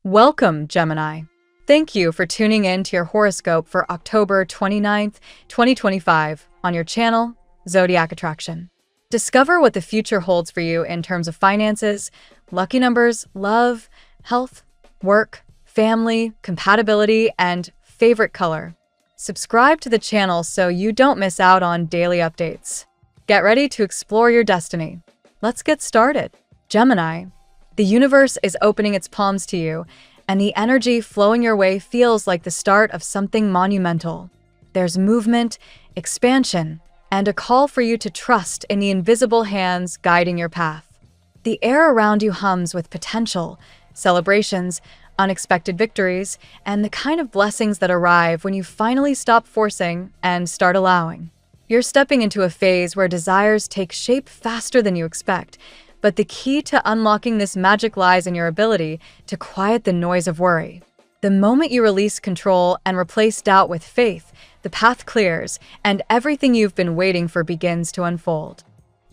Welcome, Gemini. Thank you for tuning in to your horoscope for October 29th, 2025 on your channel, Zodiac Attraction. Discover what the future holds for you in terms of finances, lucky numbers, love, health, work, family, compatibility, and favorite color. Subscribe to the channel so you don't miss out on daily updates. Get ready to explore your destiny. Let's get started. Gemini, the universe is opening its palms to you, and the energy flowing your way feels like the start of something monumental. There's movement, expansion, and a call for you to trust in the invisible hands guiding your path. The air around you hums with potential, celebrations, unexpected victories, and the kind of blessings that arrive when you finally stop forcing and start allowing. You're stepping into a phase where desires take shape faster than you expect, but the key to unlocking this magic lies in your ability to quiet the noise of worry. The moment you release control and replace doubt with faith, the path clears and everything you've been waiting for begins to unfold.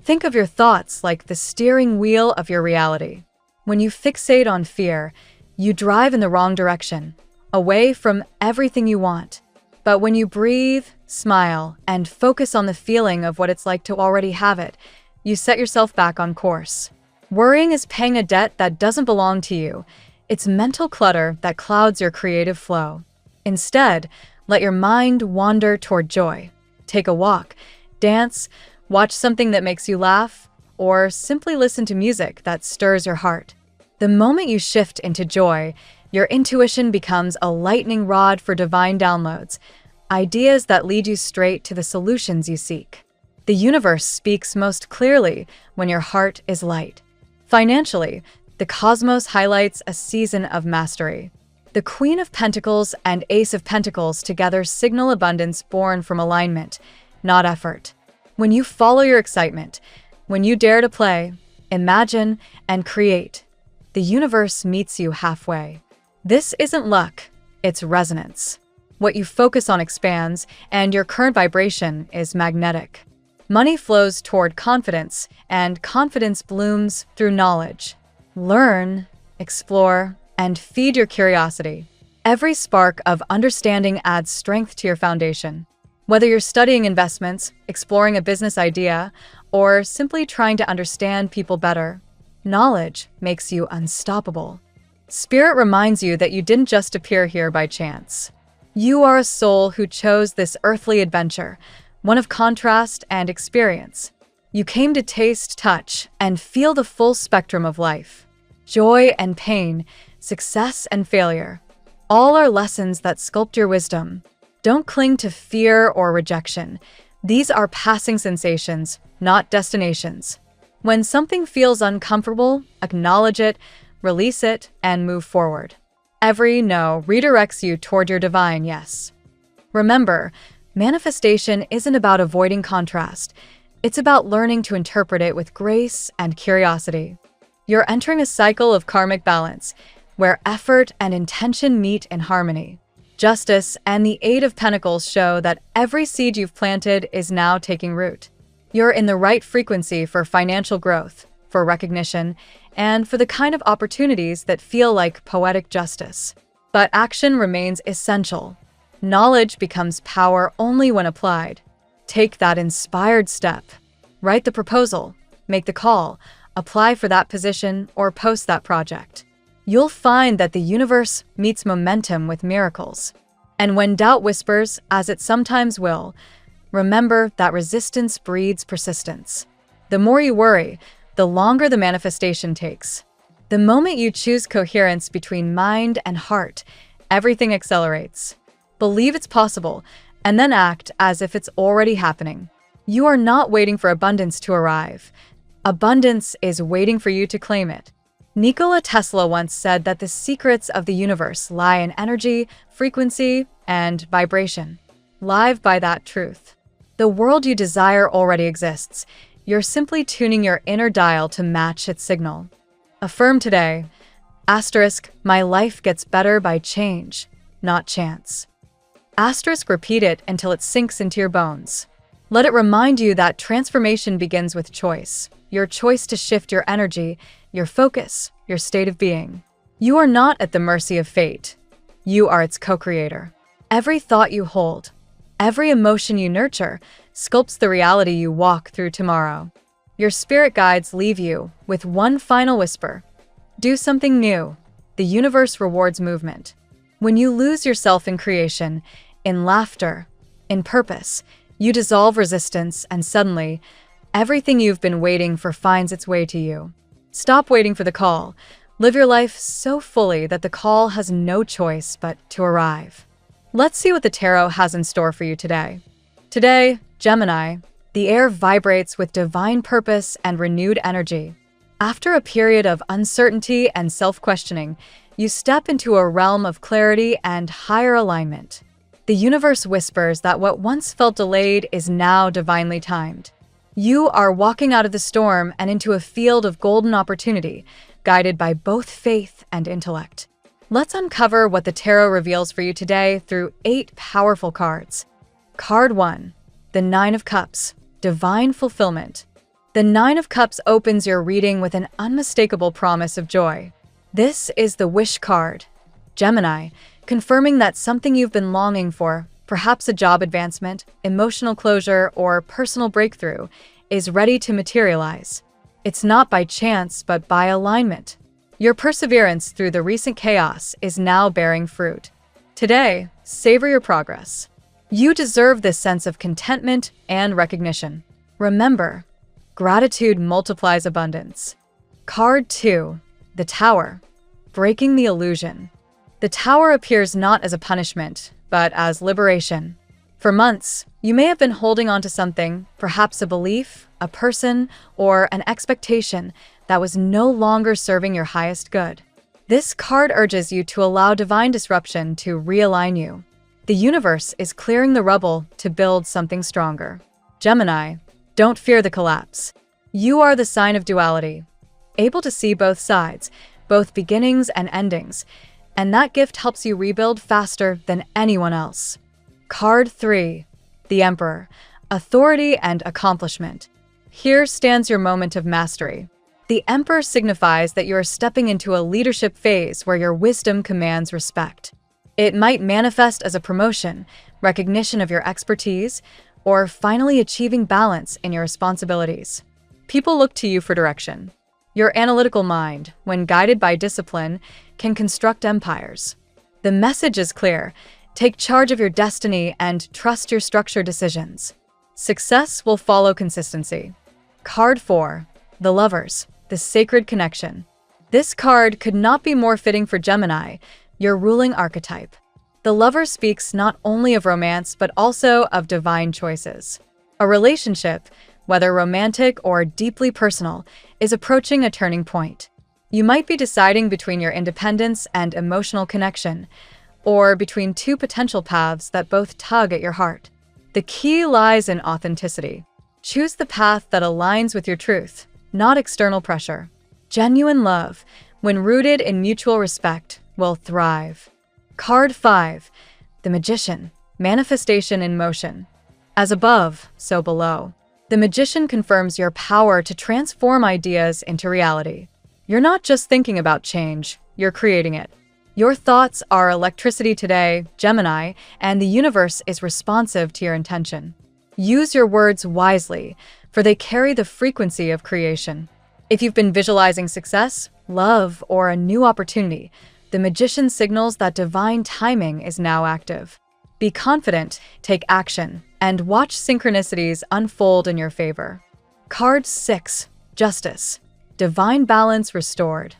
Think of your thoughts like the steering wheel of your reality. When you fixate on fear, you drive in the wrong direction, away from everything you want. But when you breathe, smile, and focus on the feeling of what it's like to already have it, you set yourself back on course. Worrying is paying a debt that doesn't belong to you. It's mental clutter that clouds your creative flow. Instead, let your mind wander toward joy. Take a walk, dance, watch something that makes you laugh, or simply listen to music that stirs your heart. The moment you shift into joy, your intuition becomes a lightning rod for divine downloads, ideas that lead you straight to the solutions you seek. The universe speaks most clearly when your heart is light. Financially, the cosmos highlights a season of mastery. The Queen of Pentacles and Ace of Pentacles together signal abundance born from alignment, not effort. When you follow your excitement, when you dare to play, imagine, and create, the universe meets you halfway. This isn't luck, it's resonance. What you focus on expands, and your current vibration is magnetic. Money flows toward confidence, and confidence blooms through knowledge. Learn, explore, and feed your curiosity. Every spark of understanding adds strength to your foundation. Whether you're studying investments, exploring a business idea, or simply trying to understand people better, knowledge makes you unstoppable. Spirit reminds you that you didn't just appear here by chance. You are a soul who chose this earthly adventure, one of contrast and experience. You came to taste, touch, and feel the full spectrum of life. Joy and pain, success and failure, all are lessons that sculpt your wisdom. Don't cling to fear or rejection. These are passing sensations, not destinations. When something feels uncomfortable, acknowledge it, release it, and move forward. Every no redirects you toward your divine yes. Remember, manifestation isn't about avoiding contrast. It's about learning to interpret it with grace and curiosity. You're entering a cycle of karmic balance, where effort and intention meet in harmony. Justice and the Eight of Pentacles show that every seed you've planted is now taking root. You're in the right frequency for financial growth, for recognition, and for the kind of opportunities that feel like poetic justice. But action remains essential. Knowledge becomes power only when applied. Take that inspired step. Write the proposal, make the call, apply for that position, or post that project. You'll find that the universe meets momentum with miracles. And when doubt whispers, as it sometimes will, remember that resistance breeds persistence. The more you worry, the longer the manifestation takes. The moment you choose coherence between mind and heart, everything accelerates. Believe it's possible, and then act as if it's already happening. You are not waiting for abundance to arrive. Abundance is waiting for you to claim it. Nikola Tesla once said that the secrets of the universe lie in energy, frequency, and vibration. Live by that truth. The world you desire already exists. You're simply tuning your inner dial to match its signal. Affirm today, my life gets better by change, not chance. Repeat it until it sinks into your bones. Let it remind you that transformation begins with choice. Your choice to shift your energy, your focus, your state of being. You are not at the mercy of fate. You are its co-creator. Every thought you hold, every emotion you nurture, sculpts the reality you walk through tomorrow. Your spirit guides leave you with one final whisper. Do something new. The universe rewards movement. When you lose yourself in creation, in laughter, in purpose, you dissolve resistance, and suddenly, everything you've been waiting for finds its way to you. Stop waiting for the call. Live your life so fully that the call has no choice but to arrive. Let's see what the tarot has in store for you today. Today, Gemini, the air vibrates with divine purpose and renewed energy. After a period of uncertainty and self-questioning, you step into a realm of clarity and higher alignment. The universe whispers that what once felt delayed is now divinely timed. You are walking out of the storm and into a field of golden opportunity, guided by both faith and intellect. Let's uncover what the tarot reveals for you today through 8 powerful cards. Card 1, the Nine of Cups, Divine Fulfillment. The Nine of Cups opens your reading with an unmistakable promise of joy. This is the Wish card, Gemini, confirming that something you've been longing for, perhaps a job advancement, emotional closure, or personal breakthrough, is ready to materialize. It's not by chance, but by alignment. Your perseverance through the recent chaos is now bearing fruit. Today, savor your progress. You deserve this sense of contentment and recognition. Remember, gratitude multiplies abundance. Card 2, the Tower, breaking the illusion. The Tower appears not as a punishment, but as liberation. For months, you may have been holding on to something, perhaps a belief, a person, or an expectation that was no longer serving your highest good. This card urges you to allow divine disruption to realign you. The universe is clearing the rubble to build something stronger. Gemini, don't fear the collapse. You are the sign of duality, able to see both sides, both beginnings and endings, and that gift helps you rebuild faster than anyone else. Card 3, the Emperor, authority and accomplishment. Here stands your moment of mastery. The Emperor signifies that you are stepping into a leadership phase where your wisdom commands respect. It might manifest as a promotion, recognition of your expertise, or finally achieving balance in your responsibilities. People look to you for direction. Your analytical mind, when guided by discipline, can construct empires. The message is clear. Take charge of your destiny and trust your structured decisions. Success will follow consistency. Card 4, the Lovers, the Sacred Connection. This card could not be more fitting for Gemini, your ruling archetype. The Lover speaks not only of romance, but also of divine choices. A relationship, whether romantic or deeply personal, is approaching a turning point. You might be deciding between your independence and emotional connection, or between 2 potential paths that both tug at your heart. The key lies in authenticity. Choose the path that aligns with your truth, not external pressure. Genuine love, when rooted in mutual respect, will thrive. Card 5, the Magician, manifestation in motion. As above, so below. The Magician confirms your power to transform ideas into reality. You're not just thinking about change, you're creating it. Your thoughts are electricity today, Gemini, and the universe is responsive to your intention. Use your words wisely, for they carry the frequency of creation. If you've been visualizing success, love, or a new opportunity, the Magician signals that divine timing is now active. Be confident, take action, and watch synchronicities unfold in your favor. Card 6, Justice, divine balance restored.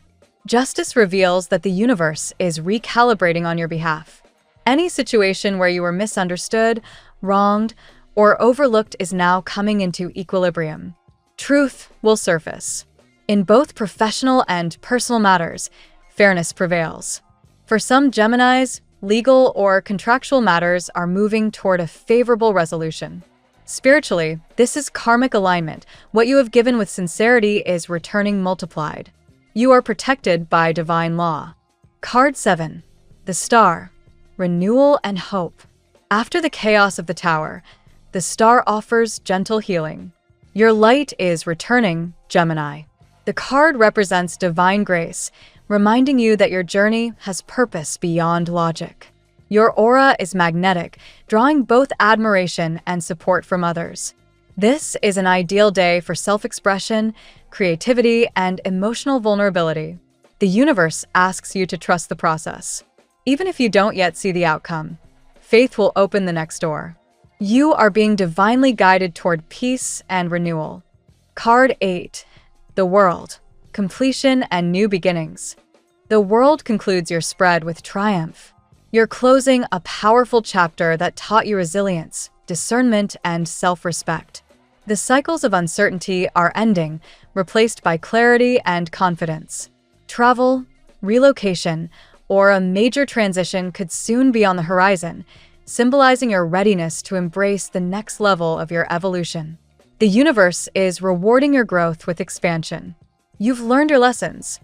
Justice reveals that the universe is recalibrating on your behalf. Any situation where you were misunderstood, wronged, or overlooked is now coming into equilibrium. Truth will surface. In both professional and personal matters, fairness prevails. For some Geminis, legal or contractual matters are moving toward a favorable resolution. Spiritually, this is karmic alignment. What you have given with sincerity is returning multiplied. You are protected by divine law. Card 7, the Star, renewal and hope. After the chaos of the Tower, the Star offers gentle healing. Your light is returning, Gemini. The card represents divine grace, reminding you that your journey has purpose beyond logic. Your aura is magnetic, drawing both admiration and support from others. This is an ideal day for self-expression, creativity, and emotional vulnerability. The universe asks you to trust the process. Even if you don't yet see the outcome, faith will open the next door. You are being divinely guided toward peace and renewal. Card 8. The World. Completion and new beginnings. The World concludes your spread with triumph. You're closing a powerful chapter that taught you resilience, discernment, and self-respect. The cycles of uncertainty are ending, replaced by clarity and confidence. Travel, relocation, or a major transition could soon be on the horizon, symbolizing your readiness to embrace the next level of your evolution. The universe is rewarding your growth with expansion. You've learned your lessons.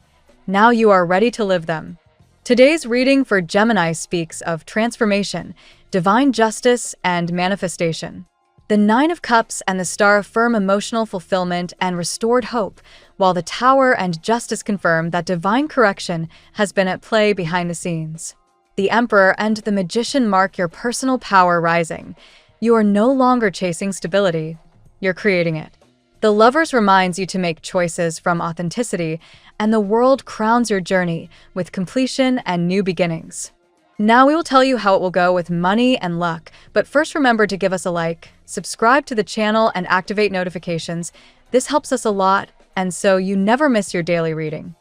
Now you are ready to live them. Today's reading for Gemini speaks of transformation, divine justice, and manifestation. The Nine of Cups and the Star affirm emotional fulfillment and restored hope, while the Tower and Justice confirm that divine correction has been at play behind the scenes. The Emperor and the Magician mark your personal power rising. You are no longer chasing stability, you're creating it. The Lovers reminds you to make choices from authenticity, and the World crowns your journey with completion and new beginnings. Now we will tell you how it will go with money and luck, but first remember to give us a like, subscribe to the channel, and activate notifications. This helps us a lot, and so you never miss your daily reading.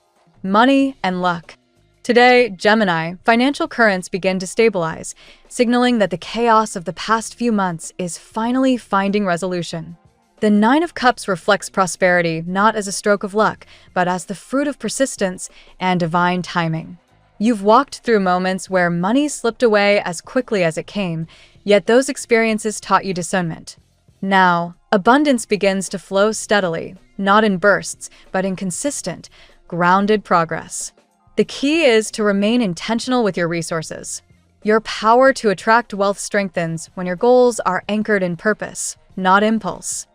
Money and luck. Today, Gemini, financial currents begin to stabilize, signaling that the chaos of the past few months is finally finding resolution. The Nine of Cups reflects prosperity not as a stroke of luck, but as the fruit of persistence and divine timing. You've walked through moments where money slipped away as quickly as it came, yet those experiences taught you discernment. Now, abundance begins to flow steadily, not in bursts, but in consistent, grounded progress. The key is to remain intentional with your resources. Your power to attract wealth strengthens when your goals are anchored in purpose, not impulse.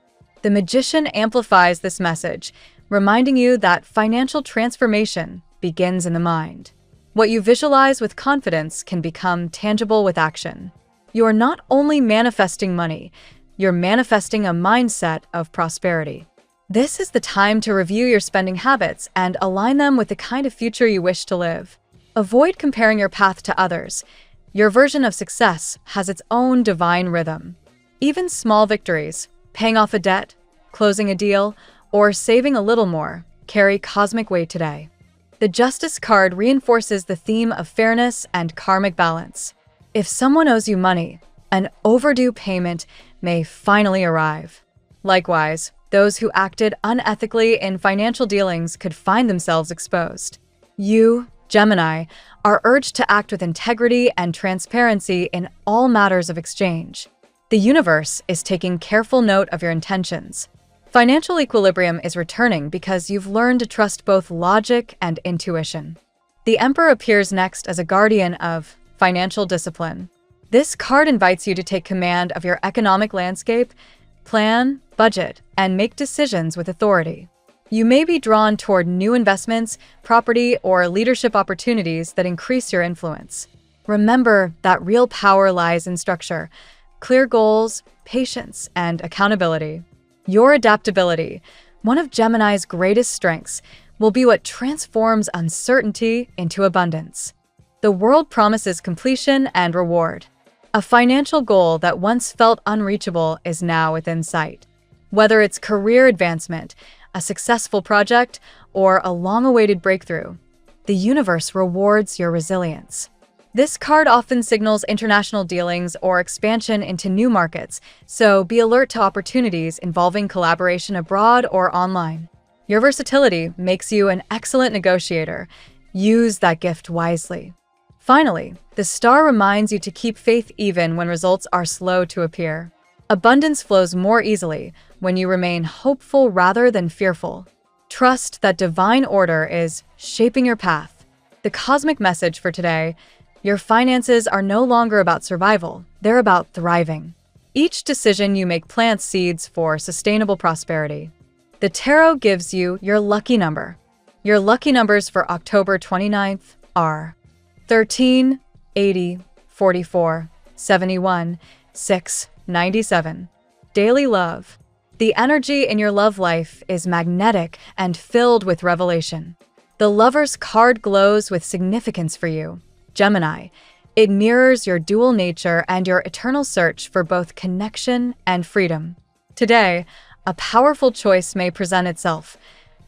The Magician amplifies this message, reminding you that financial transformation begins in the mind. What you visualize with confidence can become tangible with action. You are not only manifesting money, you're manifesting a mindset of prosperity. This is the time to review your spending habits and align them with the kind of future you wish to live. Avoid comparing your path to others. Your version of success has its own divine rhythm. Even small victories, paying off a debt, closing a deal, or saving a little more, carry cosmic weight today. The Justice card reinforces the theme of fairness and karmic balance. If someone owes you money, an overdue payment may finally arrive. Likewise, those who acted unethically in financial dealings could find themselves exposed. You, Gemini, are urged to act with integrity and transparency in all matters of exchange. The universe is taking careful note of your intentions. Financial equilibrium is returning because you've learned to trust both logic and intuition. The Emperor appears next as a guardian of financial discipline. This card invites you to take command of your economic landscape, plan, budget, and make decisions with authority. You may be drawn toward new investments, property, or leadership opportunities that increase your influence. Remember that real power lies in structure, clear goals, patience, and accountability. Your adaptability, one of Gemini's greatest strengths, will be what transforms uncertainty into abundance. The World promises completion and reward. A financial goal that once felt unreachable is now within sight. Whether it's career advancement, a successful project, or a long-awaited breakthrough, the universe rewards your resilience. This card often signals international dealings or expansion into new markets, so be alert to opportunities involving collaboration abroad or online. Your versatility makes you an excellent negotiator. Use that gift wisely. Finally, the Star reminds you to keep faith even when results are slow to appear. Abundance flows more easily when you remain hopeful rather than fearful. Trust that divine order is shaping your path. The cosmic message for today: your finances are no longer about survival, they're about thriving. Each decision you make plants seeds for sustainable prosperity. The tarot gives you your lucky number: Your lucky numbers for October 29th are 13, 80, 44, 71, 6, 97. Daily love. The energy in your love life is magnetic and filled with revelation. The Lover's card glows with significance for you, Gemini. It mirrors your dual nature and your eternal search for both connection and freedom. Today, a powerful choice may present itself,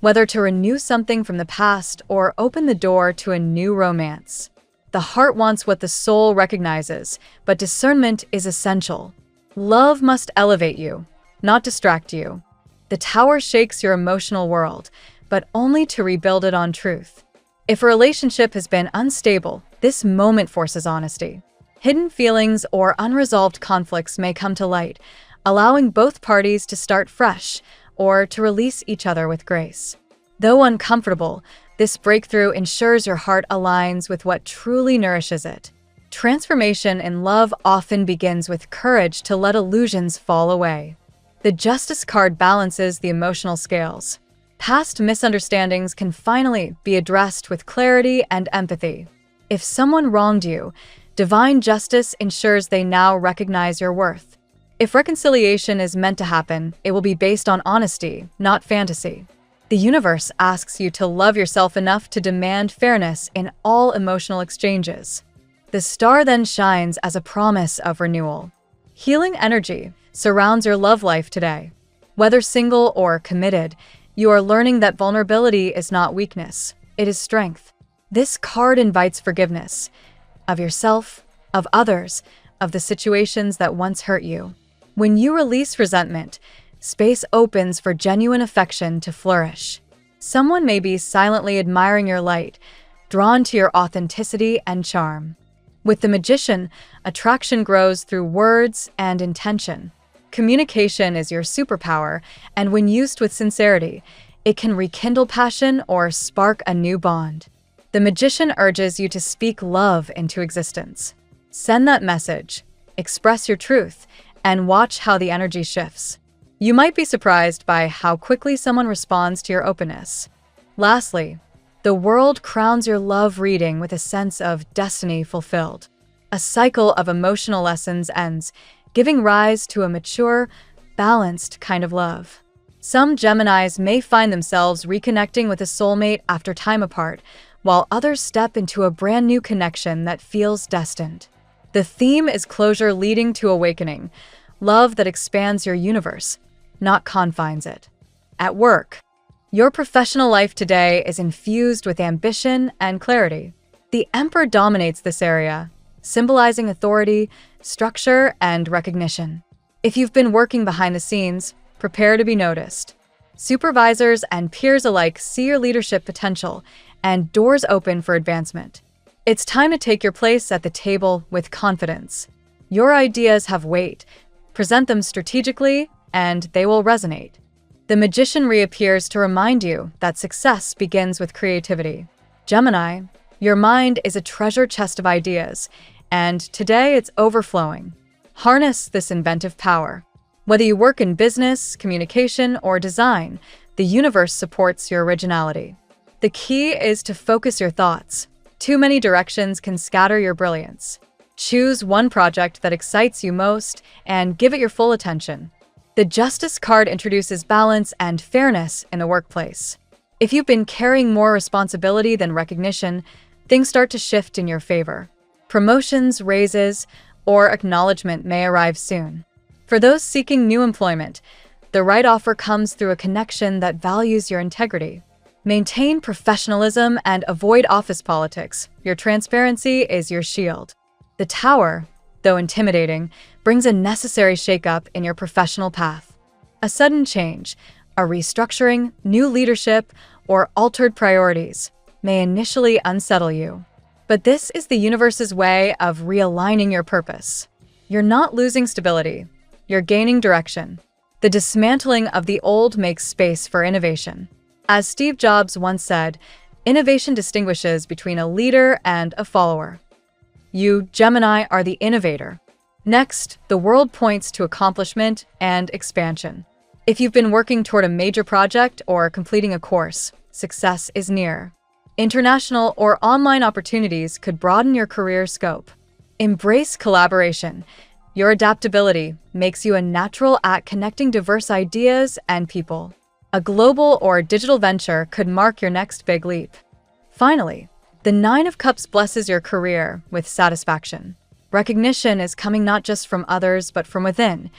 whether to renew something from the past or open the door to a new romance. The heart wants what the soul recognizes, but discernment is essential. Love must elevate you, not distract you. The Tower shakes your emotional world, but only to rebuild it on truth. If a relationship has been unstable, this moment forces honesty. Hidden feelings or unresolved conflicts may come to light, allowing both parties to start fresh or to release each other with grace. Though uncomfortable, this breakthrough ensures your heart aligns with what truly nourishes it. Transformation in love often begins with courage to let illusions fall away. The Justice card balances the emotional scales. Past misunderstandings can finally be addressed with clarity and empathy. If someone wronged you, divine justice ensures they now recognize your worth. If reconciliation is meant to happen, it will be based on honesty, not fantasy. The universe asks you to love yourself enough to demand fairness in all emotional exchanges. The star then shines as a promise of renewal. Healing energy surrounds your love life today. Whether single or committed, you are learning that vulnerability is not weakness, it is strength. This card invites forgiveness of yourself, of others, of the situations that once hurt you. When you release resentment, space opens for genuine affection to flourish. Someone may be silently admiring your light, drawn to your authenticity and charm. With the Magician, attraction grows through words and intention. Communication is your superpower, and when used with sincerity, it can rekindle passion or spark a new bond. The Magician urges you to speak love into existence. Send that message, express your truth, and watch how the energy shifts. You might be surprised by how quickly someone responds to your openness. Lastly, the world crowns your love reading with a sense of destiny fulfilled. A cycle of emotional lessons ends, giving rise to a mature, balanced kind of love. Some Geminis may find themselves reconnecting with a soulmate after time apart, while others step into a brand new connection that feels destined. The theme is closure leading to awakening, love that expands your universe, not confines it. At work, your professional life today is infused with ambition and clarity. The Emperor dominates this area, symbolizing authority, structure, and recognition. If you've been working behind the scenes, prepare to be noticed. Supervisors and peers alike see your leadership potential, and doors open for advancement. It's time to take your place at the table with confidence. Your ideas have weight. Present them strategically, and they will resonate. The Magician reappears to remind you that success begins with creativity. Gemini, your mind is a treasure chest of ideas, and today it's overflowing. Harness this inventive power. Whether you work in business, communication, or design, the universe supports your originality. The key is to focus your thoughts. Too many directions can scatter your brilliance. Choose one project that excites you most and give it your full attention. The Justice card introduces balance and fairness in the workplace. If you've been carrying more responsibility than recognition, things start to shift in your favor. Promotions, raises, or acknowledgement may arrive soon. For those seeking new employment, the right offer comes through a connection that values your integrity. Maintain professionalism and avoid office politics. Your transparency is your shield. The Tower, though intimidating, brings a necessary shakeup in your professional path. A sudden change, a restructuring, new leadership, or altered priorities may initially unsettle you. But this is the universe's way of realigning your purpose. You're not losing stability, you're gaining direction. The dismantling of the old makes space for innovation. As Steve Jobs once said, innovation distinguishes between a leader and a follower. You, Gemini, are the innovator. Next, the world points to accomplishment and expansion. If you've been working toward a major project or completing a course, success is near. International or online opportunities could broaden your career scope. Embrace collaboration. Your adaptability makes you a natural at connecting diverse ideas and people. A global or digital venture could mark your next big leap. Finally, the Nine of Cups blesses your career with satisfaction. Recognition is coming not just from others, but from within.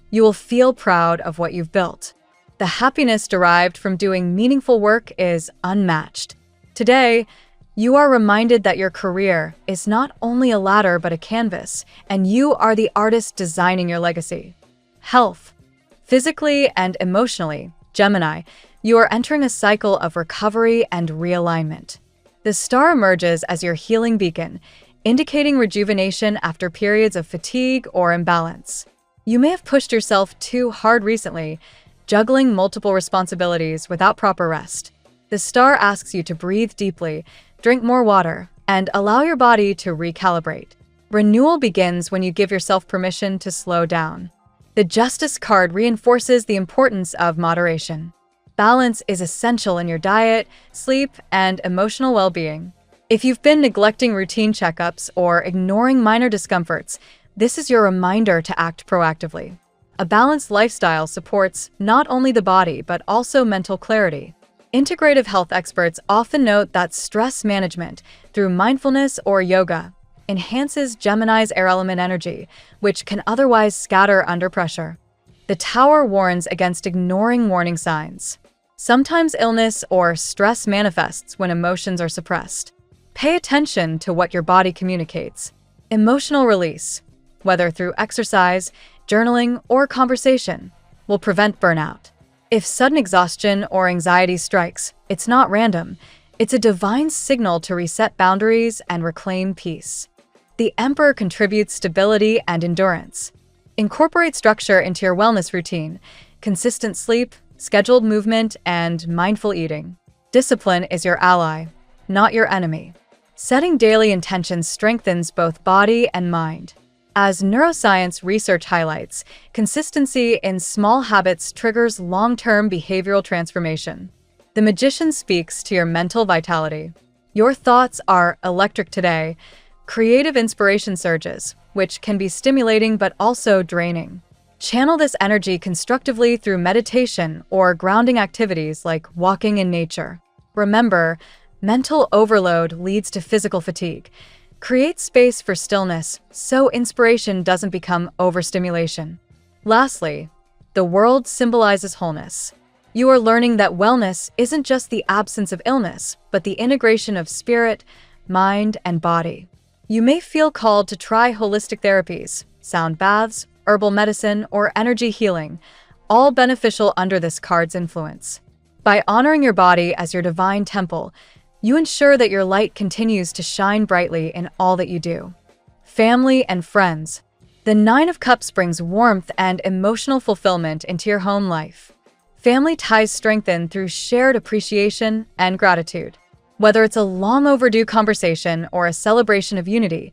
You will feel proud of what you've built. The happiness derived from doing meaningful work is unmatched. Today, you are reminded that your career is not only a ladder but a canvas, and you are the artist designing your legacy. Health. Physically and emotionally, Gemini, you are entering a cycle of recovery and realignment. The star emerges as your healing beacon, indicating rejuvenation after periods of fatigue or imbalance. You may have pushed yourself too hard recently, juggling multiple responsibilities without proper rest. The star asks you to breathe deeply, drink more water, and allow your body to recalibrate. Renewal begins when you give yourself permission to slow down. The Justice card reinforces the importance of moderation. Balance is essential in your diet, sleep, and emotional well-being. If you've been neglecting routine checkups or ignoring minor discomforts, this is your reminder to act proactively. A balanced lifestyle supports not only the body but also mental clarity. Integrative health experts often note that stress management through mindfulness or yoga enhances Gemini's air element energy, which can otherwise scatter under pressure. The Tower warns against ignoring warning signs. Sometimes illness or stress manifests when emotions are suppressed. Pay attention to what your body communicates. Emotional release, whether through exercise, journaling, or conversation, will prevent burnout. If sudden exhaustion or anxiety strikes, it's not random. It's a divine signal to reset boundaries and reclaim peace. The Emperor contributes stability and endurance. Incorporate structure into your wellness routine, consistent sleep, scheduled movement, and mindful eating. Discipline is your ally, not your enemy. Setting daily intentions strengthens both body and mind. As neuroscience research highlights, consistency in small habits triggers long-term behavioral transformation. The Magician speaks to your mental vitality. Your thoughts are electric today. Creative inspiration surges, which can be stimulating but also draining. Channel this energy constructively through meditation or grounding activities like walking in nature. Remember, mental overload leads to physical fatigue. Create space for stillness so inspiration doesn't become overstimulation. Lastly, the world symbolizes wholeness. You are learning that wellness isn't just the absence of illness, but the integration of spirit, mind, and body. You may feel called to try holistic therapies, sound baths, herbal medicine, or energy healing, all beneficial under this card's influence. By honoring your body as your divine temple, you ensure that your light continues to shine brightly in all that you do. Family and friends. The Nine of Cups brings warmth and emotional fulfillment into your home life. Family ties strengthen through shared appreciation and gratitude. Whether it's a long overdue conversation or a celebration of unity,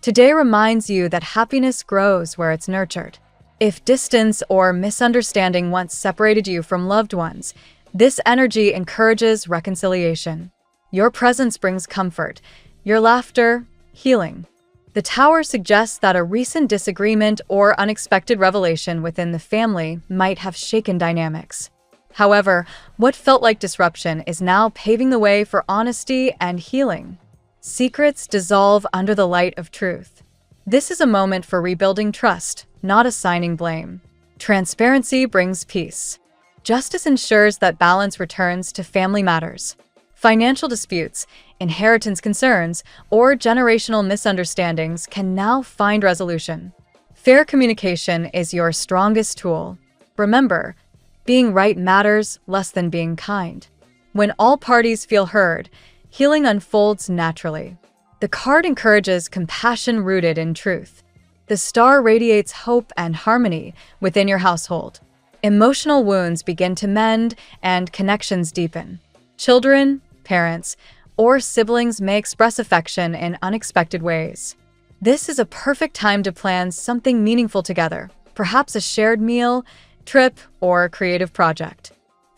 today reminds you that happiness grows where it's nurtured. If distance or misunderstanding once separated you from loved ones, this energy encourages reconciliation. Your presence brings comfort, your laughter, healing. The Tower suggests that a recent disagreement or unexpected revelation within the family might have shaken dynamics. However, what felt like disruption is now paving the way for honesty and healing. Secrets dissolve under the light of truth. This is a moment for rebuilding trust, not assigning blame. Transparency brings peace. Justice ensures that balance returns to family matters. Financial disputes, inheritance concerns, or generational misunderstandings can now find resolution. Fair communication is your strongest tool. Remember, being right matters less than being kind. When all parties feel heard, healing unfolds naturally. The card encourages compassion rooted in truth. The star radiates hope and harmony within your household. Emotional wounds begin to mend and connections deepen. Children, parents, or siblings may express affection in unexpected ways. This is a perfect time to plan something meaningful together, perhaps a shared meal, trip, or creative project.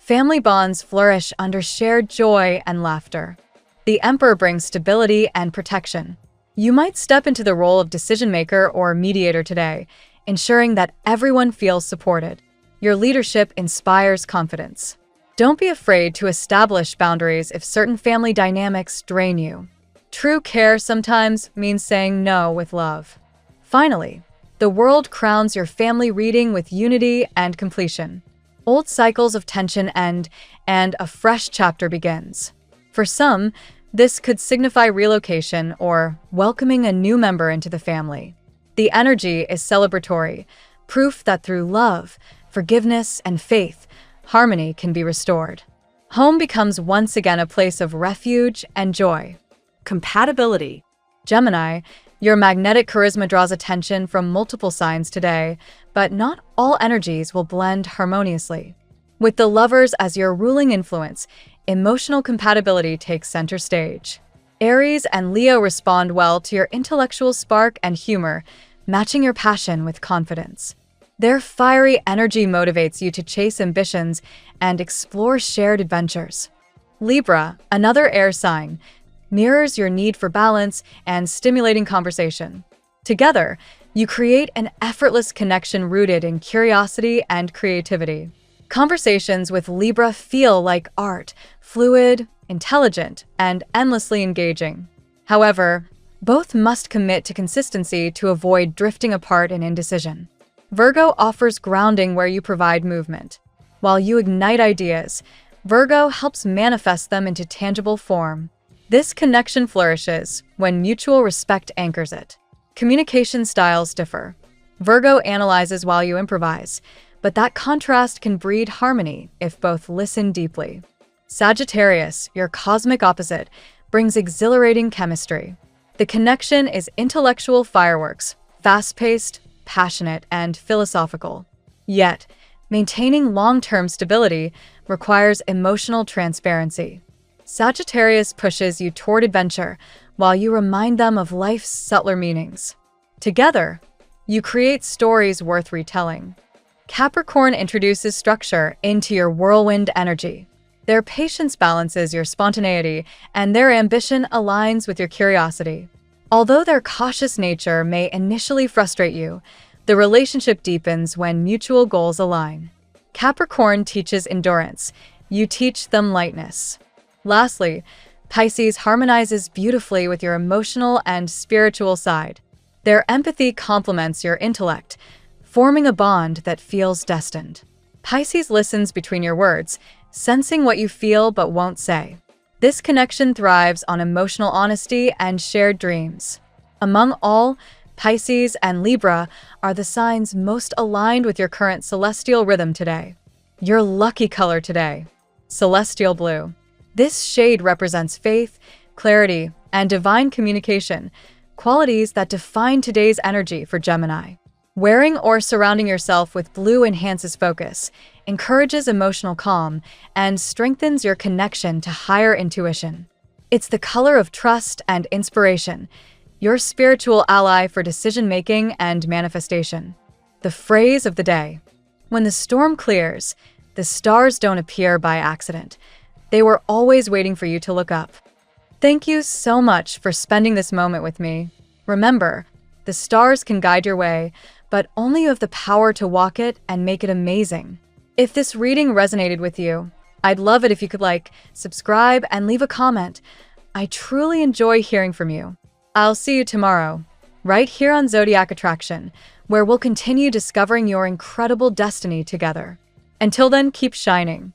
Family bonds flourish under shared joy and laughter. The Emperor brings stability and protection. You might step into the role of decision-maker or mediator today, ensuring that everyone feels supported. Your leadership inspires confidence. Don't be afraid to establish boundaries if certain family dynamics drain you. True care sometimes means saying no with love. Finally, the world crowns your family reading with unity and completion. Old cycles of tension end, and a fresh chapter begins. For some, this could signify relocation or welcoming a new member into the family. The energy is celebratory, proof that through love, forgiveness, and faith, harmony can be restored. Home becomes once again a place of refuge and joy. Compatibility. Gemini, your magnetic charisma draws attention from multiple signs today, but not all energies will blend harmoniously. With the Lovers as your ruling influence, emotional compatibility takes center stage. Aries and Leo respond well to your intellectual spark and humor, matching your passion with confidence. Their fiery energy motivates you to chase ambitions and explore shared adventures. Libra, another air sign, mirrors your need for balance and stimulating conversation. Together, you create an effortless connection rooted in curiosity and creativity. Conversations with Libra feel like art, fluid, intelligent, and endlessly engaging. However, both must commit to consistency to avoid drifting apart in indecision. Virgo offers grounding where you provide movement. While you ignite ideas, Virgo helps manifest them into tangible form. This connection flourishes when mutual respect anchors it. Communication styles differ. Virgo analyzes while you improvise, but that contrast can breed harmony if both listen deeply. Sagittarius, your cosmic opposite, brings exhilarating chemistry. The connection is intellectual fireworks, fast-paced, passionate, and philosophical. Yet, maintaining long-term stability requires emotional transparency. Sagittarius pushes you toward adventure while you remind them of life's subtler meanings. Together, you create stories worth retelling. Capricorn introduces structure into your whirlwind energy. Their patience balances your spontaneity, and their ambition aligns with your curiosity. Although their cautious nature may initially frustrate you, the relationship deepens when mutual goals align. Capricorn teaches endurance. You teach them lightness. Lastly, Pisces harmonizes beautifully with your emotional and spiritual side. Their empathy complements your intellect, forming a bond that feels destined. Pisces listens between your words, sensing what you feel but won't say. This connection thrives on emotional honesty and shared dreams. Among all, Pisces and Libra are the signs most aligned with your current celestial rhythm today. Your lucky color today: celestial blue. This shade represents faith, clarity, and divine communication, qualities that define today's energy for Gemini. Wearing or surrounding yourself with blue enhances focus, encourages emotional calm, and strengthens your connection to higher intuition. It's the color of trust and inspiration, your spiritual ally for decision-making and manifestation. The phrase of the day: when the storm clears, the stars don't appear by accident. They were always waiting for you to look up. Thank you so much for spending this moment with me. Remember, the stars can guide your way, but only you have the power to walk it and make it amazing. If this reading resonated with you, I'd love it if you could like, subscribe, and leave a comment. I truly enjoy hearing from you. I'll see you tomorrow, right here on Zodiac Attraction, where we'll continue discovering your incredible destiny together. Until then, keep shining.